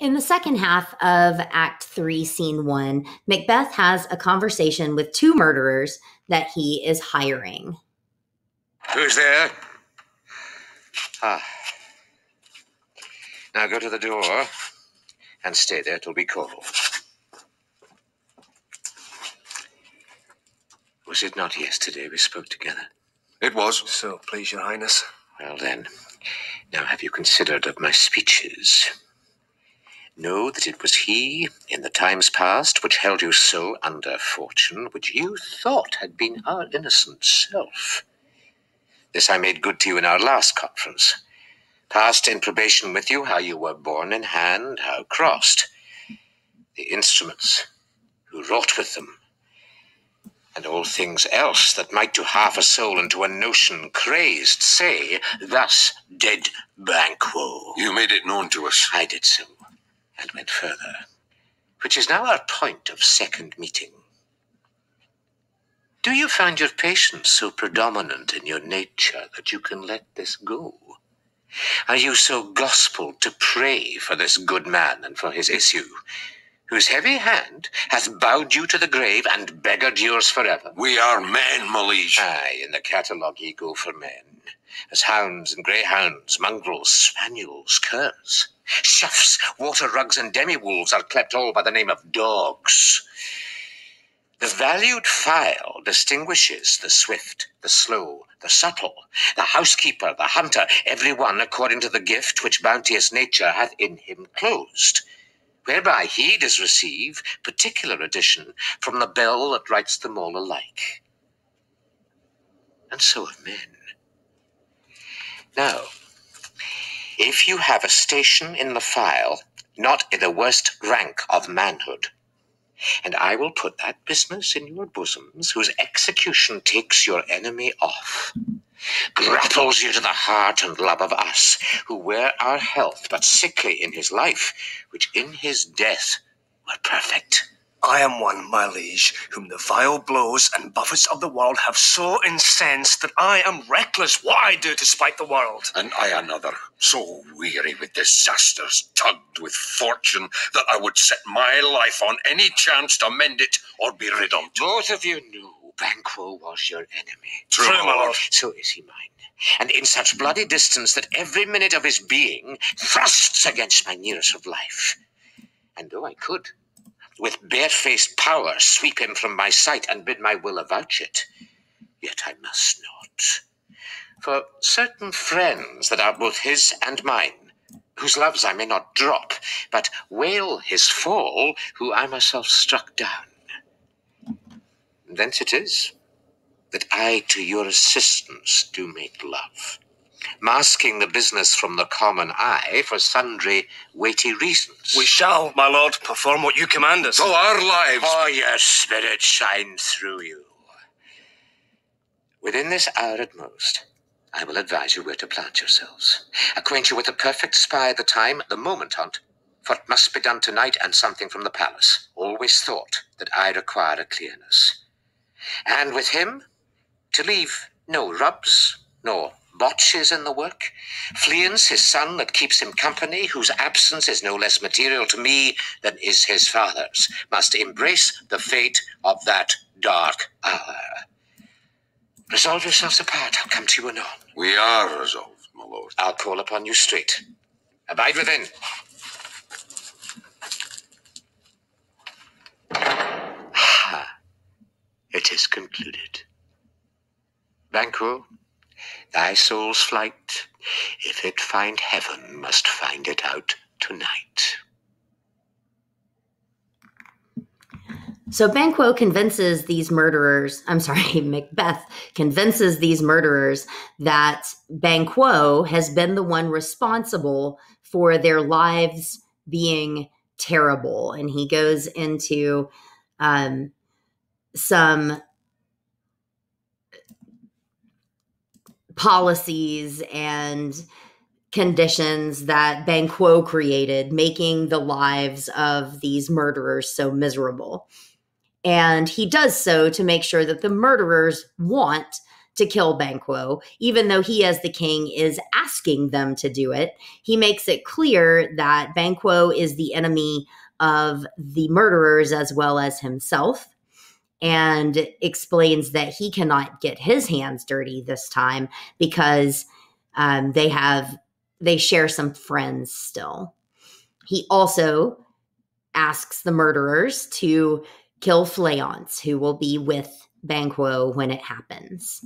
In the second half of Act 3, Scene 1, Macbeth has a conversation with two murderers that he is hiring. Who's there? Now go to the door and stay there till we call. Was it not yesterday we spoke together? It was. So, please, your highness. Well then, now have you considered of my speeches? Know that it was he, in the times past, which held you so under fortune, which you thought had been our innocent self. This I made good to you in our last conference. Passed in probation with you how you were borne in hand, how crossed. The instruments, who wrought with them, and all things else that might to half a soul and to a notion crazed say, thus did Banquo. You made it known to us. I did so, and went further, which is now our point of second meeting. Do you find your patience so predominant in your nature that you can let this go? Are you so gospelled to pray for this good man and for his issue, whose heavy hand hath bowed you to the grave and beggared yours forever? We are men, my liege. Aye, in the catalogue ye go for men, as hounds and greyhounds, mongrels, spaniels, curs, choughs, water rugs, and demi-wolves are clept all by the name of dogs. The valued file distinguishes the swift, the slow, the subtle, the housekeeper, the hunter, every one according to the gift which bounteous nature hath in him closed, whereby he does receive particular addition from the bell that writes them all alike. And so of men. Now, if you have a station in the file, not in the worst rank of manhood, and I will put that business in your bosoms, whose execution takes your enemy off, grapples you to the heart and love of us, who were our health, but sickly in his life, which in his death were perfect. I am one, my liege, whom the vile blows and buffets of the world have so incensed that I am reckless what I do to spite the world. And I another, so weary with disasters, tugged with fortune, that I would set my life on any chance to mend it or be rid on't. Both of you knew Banquo was your enemy. True, my lord. So is he mine. And in such bloody distance that every minute of his being thrusts against my nearest of life. And though I could, with barefaced power, sweep him from my sight and bid my will avouch it, yet I must not. For certain friends that are both his and mine, whose loves I may not drop, but wail his fall, who I myself struck down. Thence it is that I to your assistance do make love, masking the business from the common eye for sundry weighty reasons. We shall, my lord, perform what you command us. So our lives... Oh, your spirit shine through you. Within this hour at most, I will advise you where to plant yourselves. Acquaint you with the perfect spy, the time, the moment on't, for it must be done tonight, and something from the palace. Always thought that I require a clearness. And with him, to leave no rubs, nor botches in the work. Fleance, his son, that keeps him company, whose absence is no less material to me than is his father's, must embrace the fate of that dark hour. Resolve yourselves apart. I'll come to you anon. We are resolved, my lord. I'll call upon you straight. Abide within. It is concluded. Banquo, thy soul's flight, if it find heaven, must find it out tonight. So Banquo convinces these murderers, Macbeth convinces these murderers that Banquo has been the one responsible for their lives being terrible. And he goes into some policies and conditions that Banquo created, making the lives of these murderers so miserable. And he does so to make sure that the murderers want to kill Banquo, even though he, as the king, is asking them to do it. He makes it clear that Banquo is the enemy of the murderers as well as himself, and explains that he cannot get his hands dirty this time because they share some friends still. He also asks the murderers to kill Fleance, who will be with Banquo when it happens.